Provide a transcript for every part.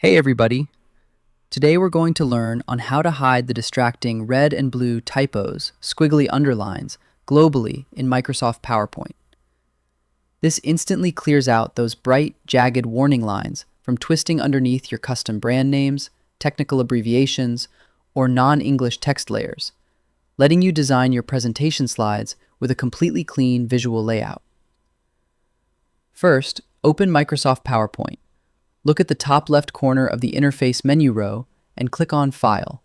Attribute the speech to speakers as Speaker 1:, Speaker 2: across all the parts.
Speaker 1: Hey everybody! Today we're going to learn on how to hide the distracting red and blue typos, squiggly underlines, globally in Microsoft PowerPoint. This instantly clears out those bright, jagged warning lines from twisting underneath your custom brand names, technical abbreviations, or non-English text layers, letting you design your presentation slides with a completely clean visual layout. First, open Microsoft PowerPoint. Look at the top left corner of the interface menu row and click on File.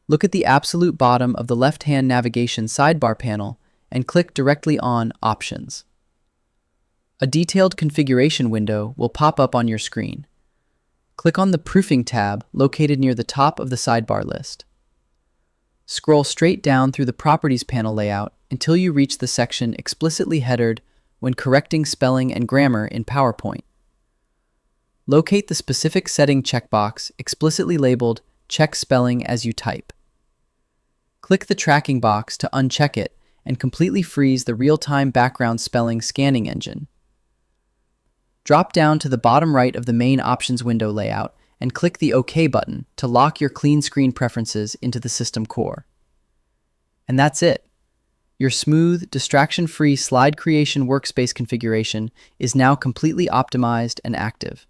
Speaker 1: Look at the absolute bottom of the left-hand navigation sidebar panel and click directly on Options. A detailed configuration window will pop up on your screen. Click on the Proofing tab located near the top of the sidebar list. Scroll straight down through the Properties panel layout until you reach the section explicitly headed when correcting spelling and grammar in PowerPoint. Locate the specific setting checkbox explicitly labeled Check Spelling as you type. Click the tracking box to uncheck it and completely freeze the real-time background spelling scanning engine. Drop down to the bottom right of the main options window layout and click the OK button to lock your clean screen preferences into the system core. And that's it. Your smooth, distraction-free slide creation workspace configuration is now completely optimized and active.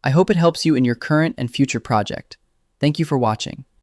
Speaker 1: I hope it helps you in your current and future project. Thank you for watching.